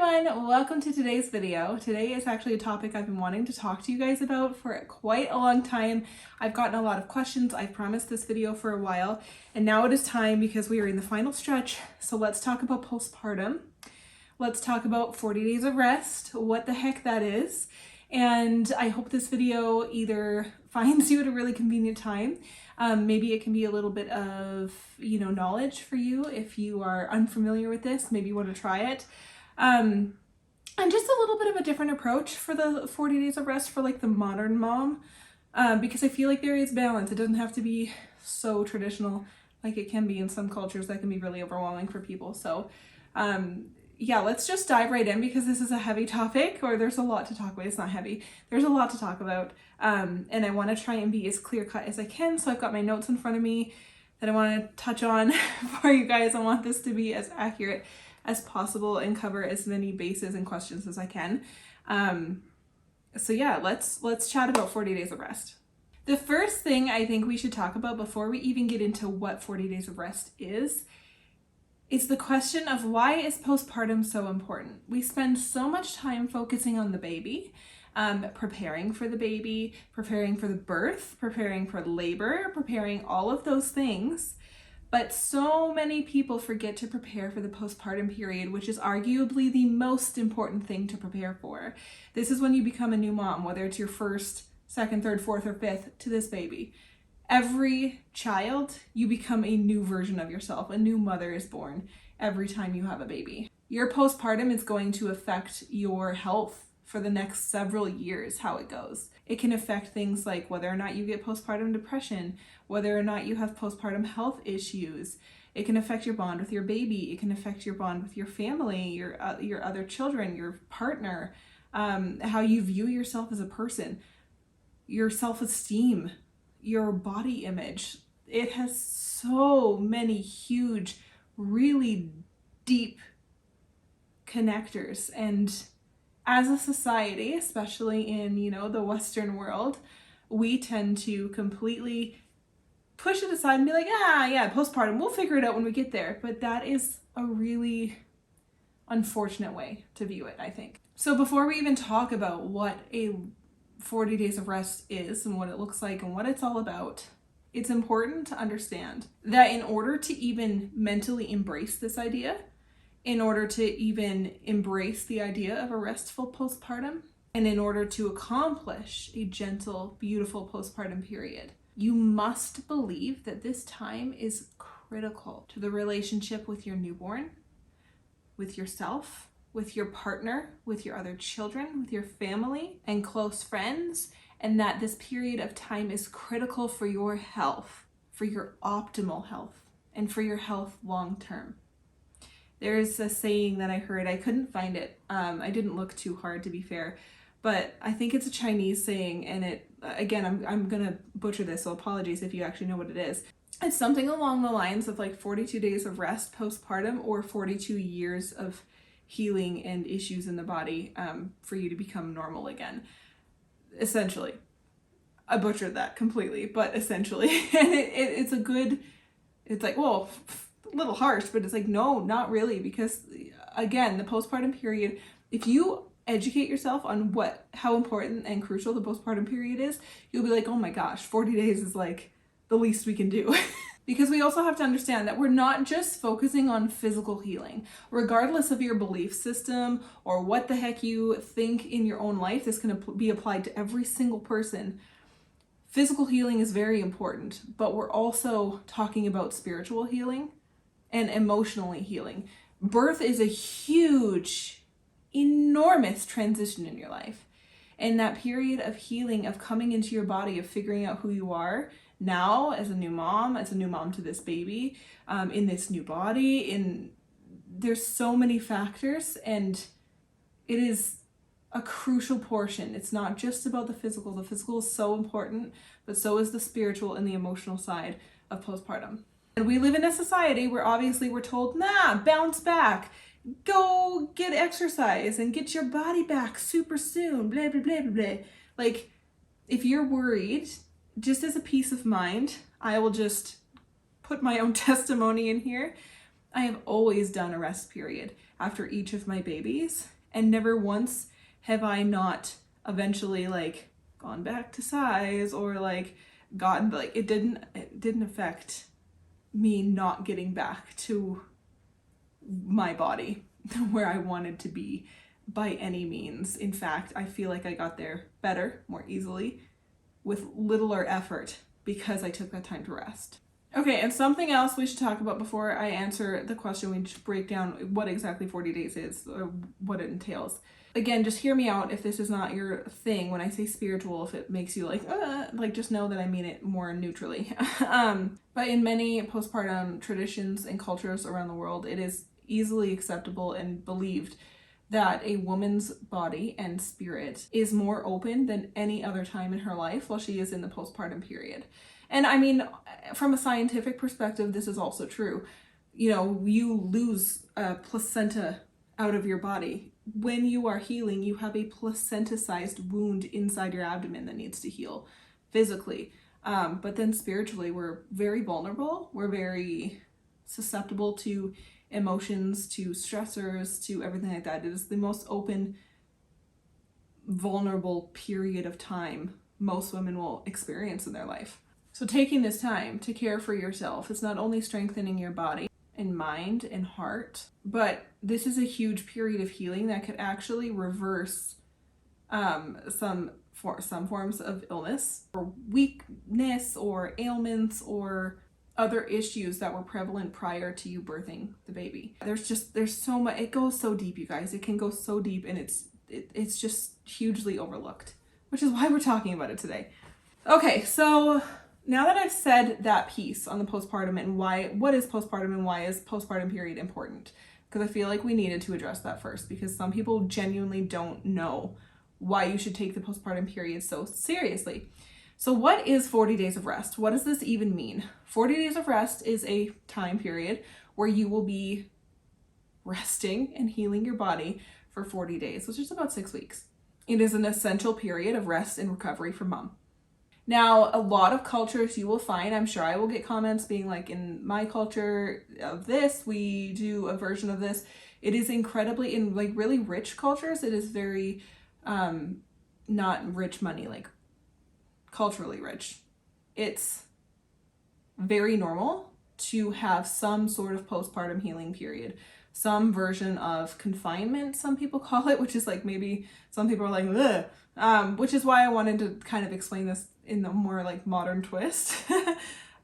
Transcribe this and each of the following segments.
everyone, welcome to today's video. Today is actually a topic I've been wanting to talk to you guys about for quite a long time. I've gotten a lot of questions. I've promised this video for a while, and now it is time because we are in the final stretch. So let's talk about postpartum. Let's talk about 40 days of rest, what the heck that is. And I hope this video either finds you at a really convenient time. Maybe it can be a little bit of, knowledge for you if you are unfamiliar with this. Maybe you want to try it. And just a little bit of a different approach for the 40 days of rest for like the modern mom, because I feel like there is balance. It doesn't have to be so traditional like it can be in some cultures that can be really overwhelming for people. So yeah, let's just dive right in because this is a heavy topic, or there's a lot to talk about. It's not heavy. There's a lot to talk about. And I want to try and be as clear cut as I can. So I've got my notes in front of me that I want to touch on for you guys. I want this to be as accurate as possible and cover as many bases and questions as I can. So yeah, let's chat about 40 days of rest. The first thing I think we should talk about before we even get into what 40 days of rest is the question of why is postpartum so important? We spend so much time focusing on the baby, preparing for the baby, preparing for the birth, preparing for labor, preparing all of those things. But so many people forget to prepare for the postpartum period, which is arguably the most important thing to prepare for. This is when you become a new mom, whether it's your first, second, third, fourth, or fifth to this baby. Every child, you become a new version of yourself. A new mother is born every time you have a baby. Your postpartum is going to affect your health for the next several years, how it goes. It can affect things like whether or not you get postpartum depression, whether or not you have postpartum health issues. It can affect your bond with your baby. It can affect your bond with your family, your other children, your partner, how you view yourself as a person, your self-esteem, your body image. It has so many huge, really deep connectors. And as a society, especially in, the Western world, we tend to completely push it aside and be like, yeah, postpartum, we'll figure it out when we get there. But that is a really unfortunate way to view it, I think. So before we even talk about what a 40 days of rest is and what it looks like and what it's all about, it's important to understand that in order to even mentally embrace this idea, in order to even embrace the idea of a restful postpartum, and in order to accomplish a gentle, beautiful postpartum period, you must believe that this time is critical to the relationship with your newborn, with yourself, with your partner, with your other children, with your family and close friends, and that this period of time is critical for your health, for your optimal health, and for your health long term. There's a saying that I heard, I couldn't find it. I didn't look too hard, to be fair, but I think it's a Chinese saying, and it, again, I'm gonna butcher this, so apologies if you actually know what it is. It's something along the lines of like 42 days of rest postpartum, or 42 years of healing and issues in the body for you to become normal again. Essentially, I butchered that completely, but essentially, and it's a good, it's like, well, a little harsh, but it's like, no, not really, because again, the postpartum period, if you educate yourself on how important and crucial the postpartum period is, you'll be like, oh my gosh, 40 days is like the least we can do. Because we also have to understand that we're not just focusing on physical healing. Regardless of your belief system or what the heck you think in your own life, this can be applied to every single person. Physical healing is very important, but we're also talking about spiritual healing and emotionally healing. Birth is a huge, enormous transition in your life. And that period of healing, of coming into your body, of figuring out who you are now as a new mom to this baby, in this new body, there's so many factors, and it is a crucial portion. It's not just about the physical. The physical is so important, but so is the spiritual and the emotional side of postpartum. And we live in a society where obviously we're told, bounce back, go get exercise and get your body back super soon, blah, blah, blah, blah, blah. Like, if you're worried, just as a peace of mind, I will just put my own testimony in here. I have always done a rest period after each of my babies, and never once have I not eventually like gone back to size or like gotten, like it didn't affect me not getting back to my body where I wanted to be by any means. In fact, I feel like I got there better, more easily, with littler effort because I took that time to rest. Okay, and something else we should talk about before I answer the question, we should break down what exactly 40 days is, or what it entails. Again, just hear me out if this is not your thing. When I say spiritual, if it makes you like just know that I mean it more neutrally. But in many postpartum traditions and cultures around the world, it is easily acceptable and believed that a woman's body and spirit is more open than any other time in her life while she is in the postpartum period. And I mean, from a scientific perspective, this is also true. You know, you lose a placenta out of your body. When you are healing, you have a placenta-sized wound inside your abdomen that needs to heal physically. But then spiritually, we're very vulnerable. We're very susceptible to emotions, to stressors, to everything like that. It is the most open, vulnerable period of time most women will experience in their life. So taking this time to care for yourself is not only strengthening your body and mind and heart, but this is a huge period of healing that could actually reverse some forms of illness or weakness or ailments or other issues that were prevalent prior to you birthing the baby. There's so much, it goes so deep, you guys. It can go so deep, and it's just hugely overlooked, which is why we're talking about it today. Okay, so now that I've said that piece on the postpartum and what is postpartum and why is postpartum period important, because I feel like we needed to address that first, because some people genuinely don't know why you should take the postpartum period so seriously. So what is 40 days of rest? What does this even mean? 40 days of rest is a time period where you will be resting and healing your body for 40 days, which is about 6 weeks. It is an essential period of rest and recovery for mom. Now, a lot of cultures you will find, I'm sure I will get comments being like, in my culture of this, we do a version of this. It is incredibly, in like really rich cultures, it is very, not rich money, like culturally rich. It's very normal to have some sort of postpartum healing period, some version of confinement, some people call it, which is like, maybe some people are like, ugh, which is why I wanted to kind of explain this in a more like modern twist,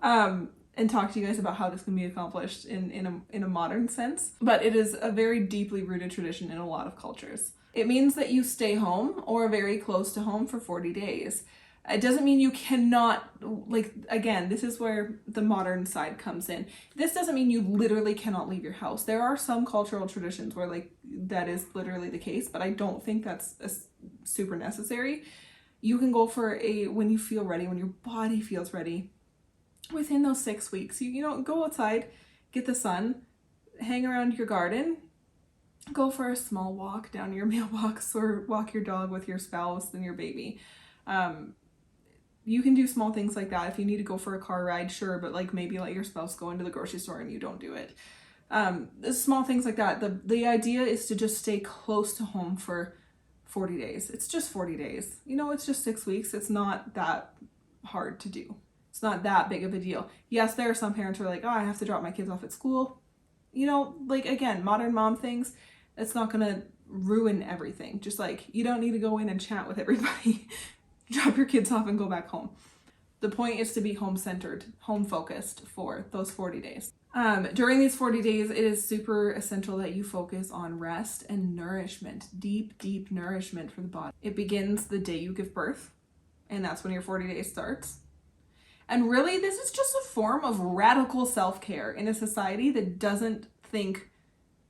and talk to you guys about how this can be accomplished in a modern sense. But it is a very deeply rooted tradition in a lot of cultures. It means that you stay home or very close to home for 40 days. It doesn't mean you cannot, like, again, this is where the modern side comes in. This doesn't mean you literally cannot leave your house. There are some cultural traditions where like that is literally the case, but I don't think that's super necessary. You can go for when you feel ready, when your body feels ready, within those 6 weeks, you know, go outside, get the sun, hang around your garden, go for a small walk down your mailbox, or walk your dog with your spouse and your baby. You can do small things like that. If you need to go for a car ride, sure, but like maybe let your spouse go into the grocery store and you don't do it. Small things like that. The idea is to just stay close to home for 40 days. It's just 40 days. You know, it's just 6 weeks. It's not that hard to do. It's not that big of a deal. Yes, there are some parents who are like, oh, I have to drop my kids off at school. You know, like, again, modern mom things, it's not going to ruin everything. Just like, you don't need to go in and chat with everybody. Drop your kids off and go back home. The point is to be home-centered, home-focused for those 40 days. During these 40 days, it is super essential that you focus on rest and nourishment, deep, deep nourishment for the body. It begins the day you give birth, and that's when your 40 days starts. And really, this is just a form of radical self-care in a society that doesn't think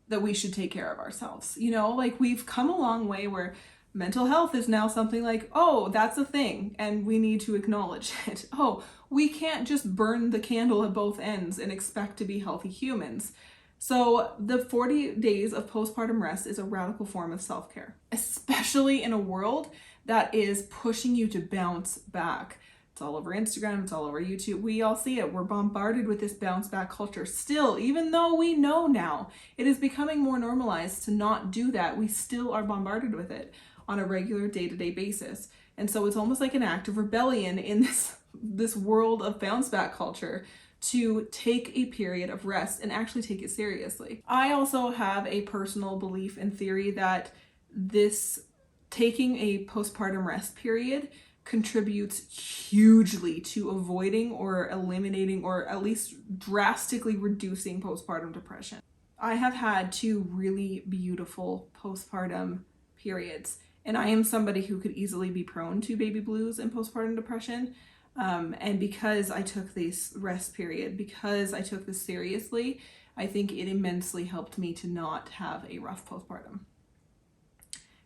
that we should take care of ourselves. You know, like, we've come a long way where mental health is now something like, oh, that's a thing, and we need to acknowledge it. Oh, we can't just burn the candle at both ends and expect to be healthy humans. So the 40 days of postpartum rest is a radical form of self-care, especially in a world that is pushing you to bounce back, It's all over Instagram, it's all over YouTube. We all see it. We're bombarded with this bounce back culture still, even though we know now it is becoming more normalized to not do that. We still are bombarded with it on a regular day-to-day basis. And so it's almost like an act of rebellion in this world of bounce back culture to take a period of rest and actually take it seriously. I also have a personal belief and theory that this taking a postpartum rest period contributes hugely to avoiding or eliminating or at least drastically reducing postpartum depression. I have had 2 really beautiful postpartum periods, and I am somebody who could easily be prone to baby blues and postpartum depression. And because I took this rest period, because I took this seriously, I think it immensely helped me to not have a rough postpartum.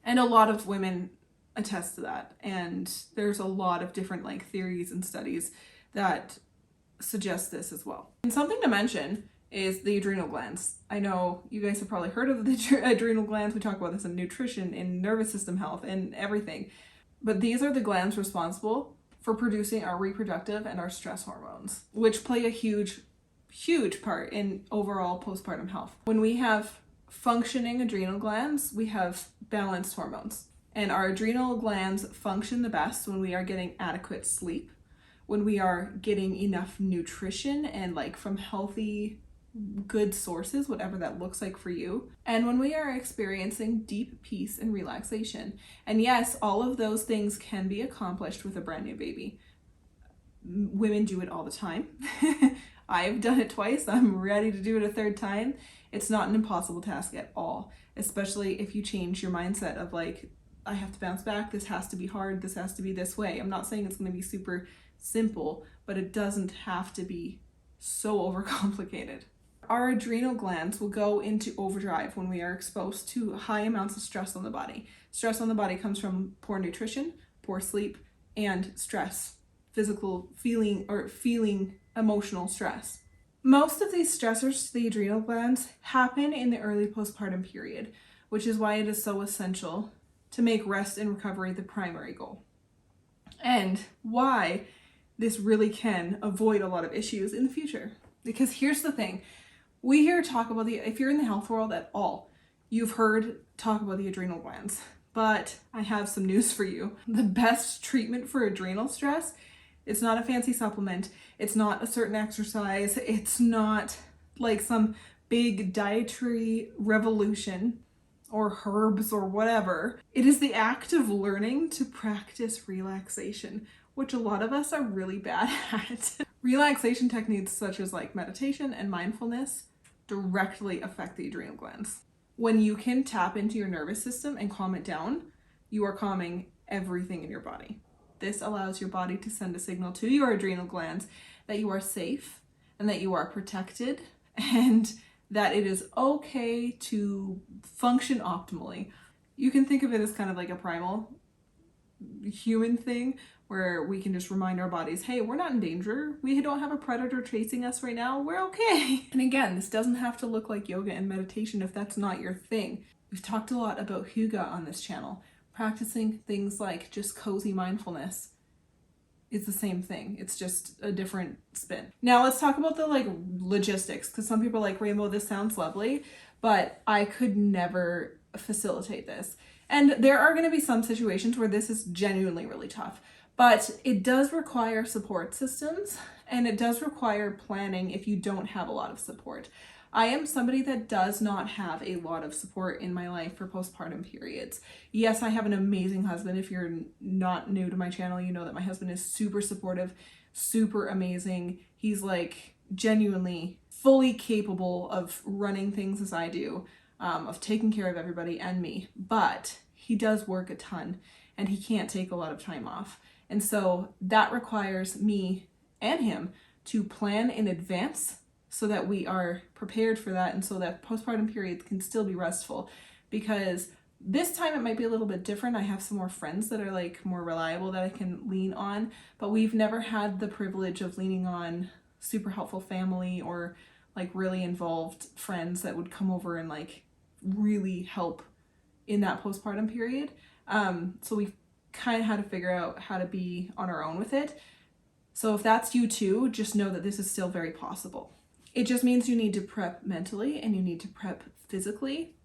And a lot of women attest to that. And there's a lot of different like theories and studies that suggest this as well. And something to mention is the adrenal glands. I know you guys have probably heard of the adrenal glands. We talk about this in nutrition, in nervous system health, and everything. But these are the glands responsible for producing our reproductive and our stress hormones, which play a huge part in overall postpartum health. When we have functioning adrenal glands, we have balanced hormones. And our adrenal glands function the best when we are getting adequate sleep, when we are getting enough nutrition and like from healthy, good sources, whatever that looks like for you, and when we are experiencing deep peace and relaxation. And yes, all of those things can be accomplished with a brand new baby. Women do it all the time. I've done it twice. I'm ready to do it a 3rd time. It's not an impossible task at all, especially if you change your mindset of like, I have to bounce back, this has to be hard, this has to be this way. I'm not saying it's going to be super simple, but it doesn't have to be so overcomplicated. Our adrenal glands will go into overdrive when we are exposed to high amounts of stress on the body. Stress on the body comes from poor nutrition, poor sleep, and stress, physical feeling emotional stress. Most of these stressors to the adrenal glands happen in the early postpartum period, which is why it is so essential to make rest and recovery the primary goal. And why this really can avoid a lot of issues in the future. Because here's the thing, we hear talk about if you're in the health world at all, you've heard talk about the adrenal glands. But I have some news for you. The best treatment for adrenal stress, it's not a fancy supplement, it's not a certain exercise, it's not like some big dietary revolution or herbs or whatever. It is the act of learning to practice relaxation, which a lot of us are really bad at. Relaxation techniques such as like meditation and mindfulness directly affect the adrenal glands. When you can tap into your nervous system and calm it down, you are calming everything in your body. This allows your body to send a signal to your adrenal glands that you are safe and that you are protected and that it is okay to function optimally. You can think of it as kind of like a primal human thing where we can just remind our bodies, hey, we're not in danger. We don't have a predator chasing us right now. We're okay. And again, this doesn't have to look like yoga and meditation if that's not your thing. We've talked a lot about hygge on this channel. Practicing things like just cozy mindfulness is the same thing. It's just a different spin. Now let's talk about the like logistics, because some people are like, Rainbow, this sounds lovely, but I could never facilitate this. And there are going to be some situations where this is genuinely really tough, but it does require support systems and it does require planning if you don't have a lot of support. I am somebody that does not have a lot of support in my life for postpartum periods. Yes, I have an amazing husband. If you're not new to my channel, you know that my husband is super supportive, super amazing. He's like genuinely fully capable of running things as I do, of taking care of everybody and me. But he does work a ton and he can't take a lot of time off. And so that requires me and him to plan in advance so that we are prepared for that and so that postpartum periods can still be restful. Because this time it might be a little bit different. I have some more friends that are like more reliable that I can lean on, but we've never had the privilege of leaning on super helpful family or like really involved friends that would come over and like really help in that postpartum period. So we've kind of had to figure out how to be on our own with it. So if that's you too, just know that this is still very possible. It just means you need to prep mentally and you need to prep physically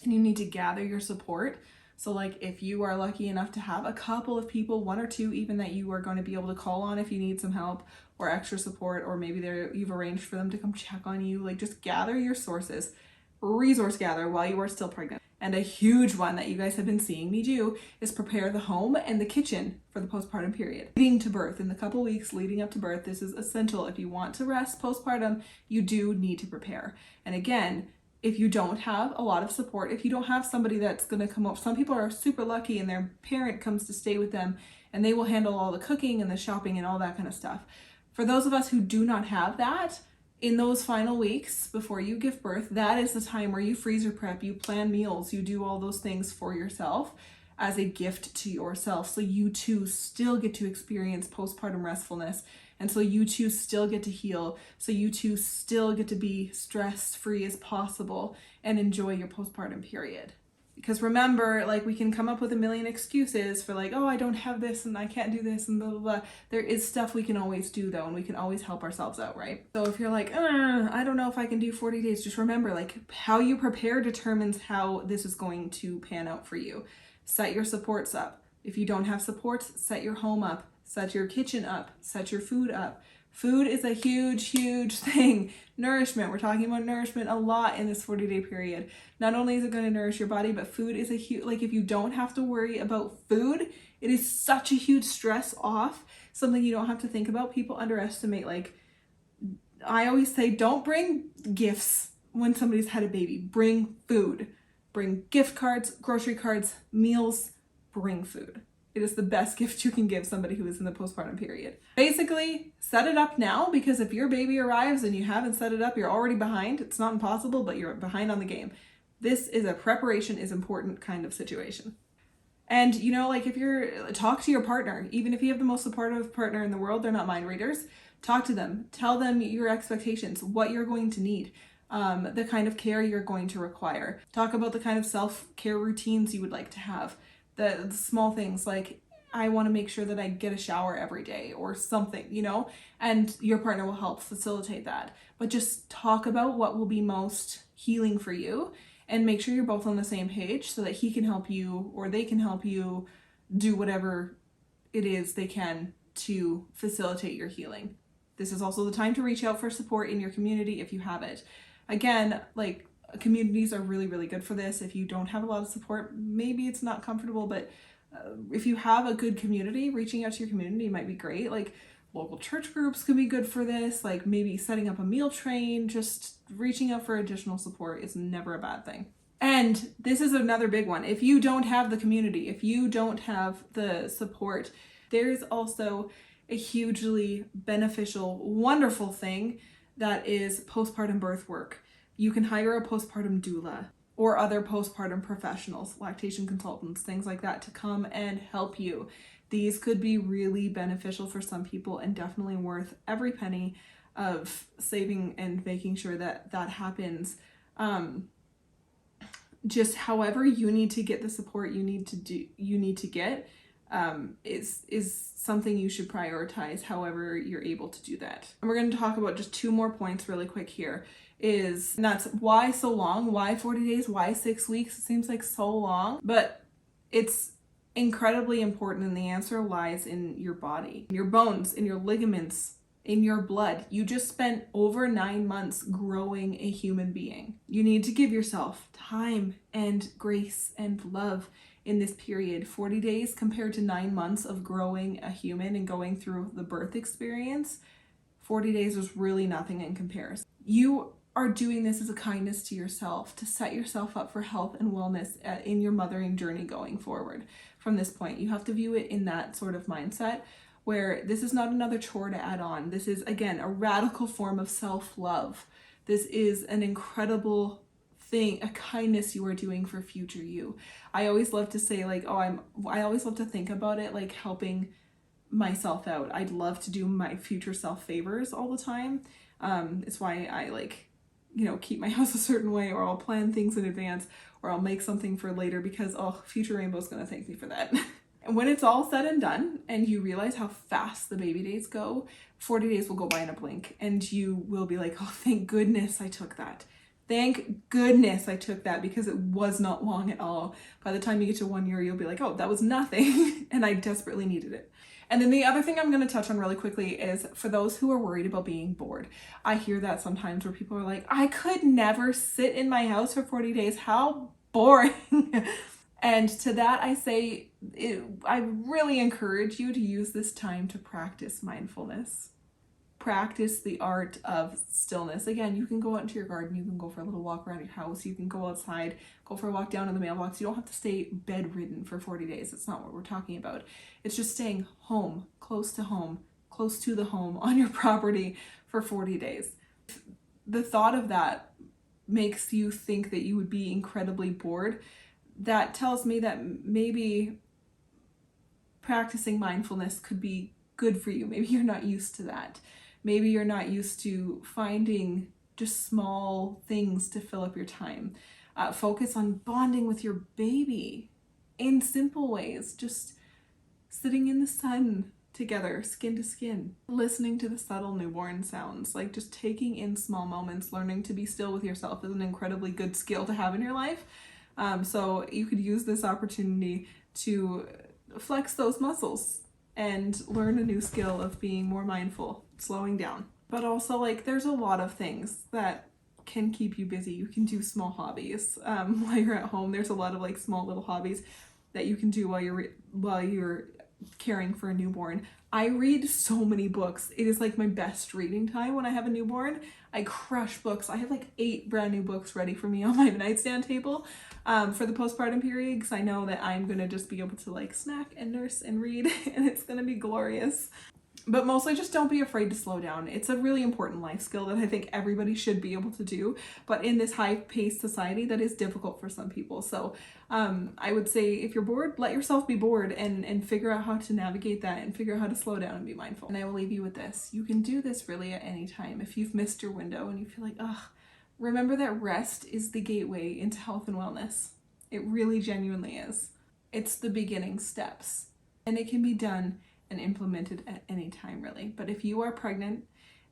and you need to gather your support. So like if you are lucky enough to have a couple of people, one or two even, that you are going to be able to call on if you need some help or extra support, or maybe you've arranged for them to come check on you, like just gather your sources, resource gather while you are still pregnant. And a huge one that you guys have been seeing me do is prepare the home and the kitchen for the postpartum period. Leading to birth, in the couple weeks leading up to birth, this is essential. If you want to rest postpartum, you do need to prepare. And again, if you don't have a lot of support, if you don't have somebody that's going to come up, some people are super lucky and their parent comes to stay with them and they will handle all the cooking and the shopping and all that kind of stuff. For those of us who do not have that, in those final weeks before you give birth, that is the time where you freezer prep, you plan meals, you do all those things for yourself as a gift to yourself. So you too still get to experience postpartum restfulness. And so you too still get to heal. So you too still get to be stress free as possible and enjoy your postpartum period. Because remember, like, we can come up with a million excuses for like, oh, I don't have this and I can't do this and blah, blah, blah. There is stuff we can always do though, and we can always help ourselves out, right? So if you're like, I don't know if I can do 40 days, just remember, like, how you prepare determines how this is going to pan out for you. Set your supports up. If you don't have supports, set your home up, set your kitchen up, set your food up. Food is a huge, huge thing. Nourishment. We're talking about nourishment a lot in this 40-day period. Not only is it going to nourish your body, but food is a huge, like, if you don't have to worry about food, it is such a huge stress off. Something you don't have to think about. People underestimate, like, I always say, don't bring gifts when somebody's had a baby. Bring food. Bring gift cards, grocery cards, meals, bring food. It is the best gift you can give somebody who is in the postpartum period. Basically, set it up now, because if your baby arrives and you haven't set it up, you're already behind. It's not impossible, but you're behind on the game. This is a preparation is important kind of situation. And, you know, like, if talk to your partner, even if you have the most supportive partner in the world, they're not mind readers. Talk to them. Tell them your expectations, what you're going to need. The kind of care you're going to require. Talk about the kind of self-care routines you would like to have. The small things like, I want to make sure that I get a shower every day or something, you know, and your partner will help facilitate that. But just talk about what will be most healing for you and make sure you're both on the same page so that he can help you or they can help you do whatever it is they can to facilitate your healing. This is also the time to reach out for support in your community if you have it. Again, like, communities are really, really good for this. If you don't have a lot of support, maybe it's not comfortable, but if you have a good community, reaching out to your community might be great. Like, local church groups could be good for this. Like, maybe setting up a meal train, just reaching out for additional support is never a bad thing. And this is another big one. If you don't have the community, if you don't have the support, there's also a hugely beneficial, wonderful thing that is postpartum birth work. You can hire a postpartum doula or other postpartum professionals, lactation consultants, things like that, to come and help you. These could be really beneficial for some people and definitely worth every penny of saving and making sure that that happens. Just however you need to get the support you need to get is something you should prioritize however you're able to do that. And we're going to talk about just 2 more points really quick here. And that's why so long, why 40 days, why 6 weeks? It seems like so long, but it's incredibly important, and the answer lies in your body, in your bones, in your ligaments, in your blood. You just spent over 9 months growing a human being. You need to give yourself time and grace and love in this period. 40 days compared to 9 months of growing a human and going through the birth experience, 40 days is really nothing in comparison. You are doing this as a kindness to yourself, to set yourself up for health and wellness in your mothering journey going forward. From this point, you have to view it in that sort of mindset where this is not another chore to add on. This is, again, a radical form of self-love. This is an incredible thing, a kindness you are doing for future you. I always love to say, like, I always love to think about it like helping myself out. I'd love to do my future self favors all the time. It's why I keep my house a certain way, or I'll plan things in advance, or I'll make something for later because, future Rainbow's gonna thank me for that. And when it's all said and done and you realize how fast the baby days go, 40 days will go by in a blink and you will be like, oh, thank goodness I took that. Thank goodness I took that, because it was not long at all. By the time you get to 1 year, you'll be like, oh, that was nothing and I desperately needed it. And then the other thing I'm going to touch on really quickly is for those who are worried about being bored. I hear that sometimes where people are like, I could never sit in my house for 40 days. How boring. And to that I say, I really encourage you to use this time to practice mindfulness. Practice the art of stillness. Again, you can go out into your garden, you can go for a little walk around your house, you can go outside, go for a walk down to the mailbox. You don't have to stay bedridden for 40 days. That's not what we're talking about. It's just staying home, close to the home on your property for 40 days. The thought of that makes you think that you would be incredibly bored. That tells me that maybe practicing mindfulness could be good for you. Maybe you're not used to that. Maybe you're not used to finding just small things to fill up your time. Focus on bonding with your baby in simple ways. Just sitting in the sun together, skin to skin. Listening to the subtle newborn sounds. Like just taking in small moments. Learning to be still with yourself is an incredibly good skill to have in your life. So you could use this opportunity to flex those muscles and learn a new skill of being more mindful, slowing down. But also, like, there's a lot of things that can keep you busy. You can do small hobbies while you're at home. There's a lot of like small little hobbies that you can do while you're caring for a newborn. I read so many books. It is like my best reading time when I have a newborn. I crush books. I have like 8 brand new books ready for me on my nightstand table for the postpartum period, because I know that I'm gonna just be able to like snack and nurse and read and it's gonna be glorious. But mostly just don't be afraid to slow down. It's a really important life skill that I think everybody should be able to do. But in this high-paced society, that is difficult for some people. So I would say if you're bored, let yourself be bored and figure out how to navigate that and figure out how to slow down and be mindful. And I will leave you with this. You can do this really at any time. If you've missed your window and you feel like, ugh, remember that rest is the gateway into health and wellness. It really genuinely is. It's the beginning steps. And it can be done and implemented at any time, really. But if you are pregnant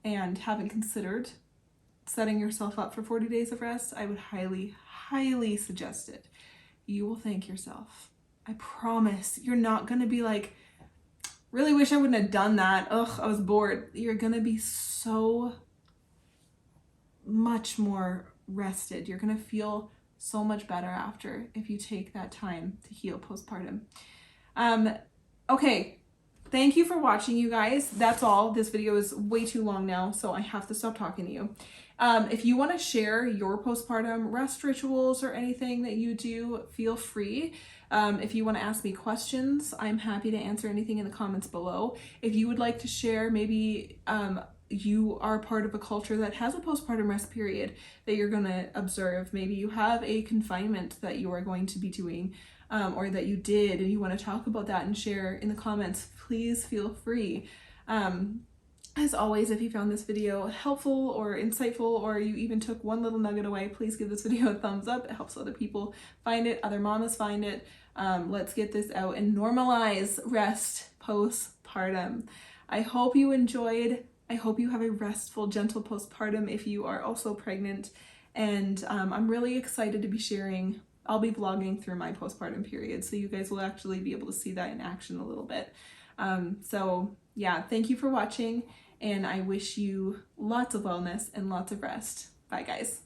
and haven't considered setting yourself up for 40 days of rest, I would highly, highly suggest it. You will thank yourself. I promise. You're not gonna be like, really wish I wouldn't have done that. Ugh, I was bored. You're gonna be so much more rested. You're gonna feel so much better after if you take that time to heal postpartum. Okay. Thank you for watching, you guys. That's all. This video is way too long now, so I have to stop talking to you. If you want to share your postpartum rest rituals or anything that you do, feel free. If you want to ask me questions, I'm happy to answer anything in the comments below. If you would like to share, maybe you are part of a culture that has a postpartum rest period that you're going to observe. Maybe you have a confinement that you are going to be doing. Or that you did and you want to talk about that and share in the comments, please feel free. As always, if you found this video helpful or insightful, or you even took one little nugget away, please give this video a thumbs up. It helps other people find it, other mamas find it. Let's get this out and normalize rest postpartum. I hope you enjoyed. I hope you have a restful, gentle postpartum if you are also pregnant. And I'm really excited to be sharing. I'll be vlogging through my postpartum period, so you guys will actually be able to see that in action a little bit. So yeah, thank you for watching, and I wish you lots of wellness and lots of rest. Bye, guys.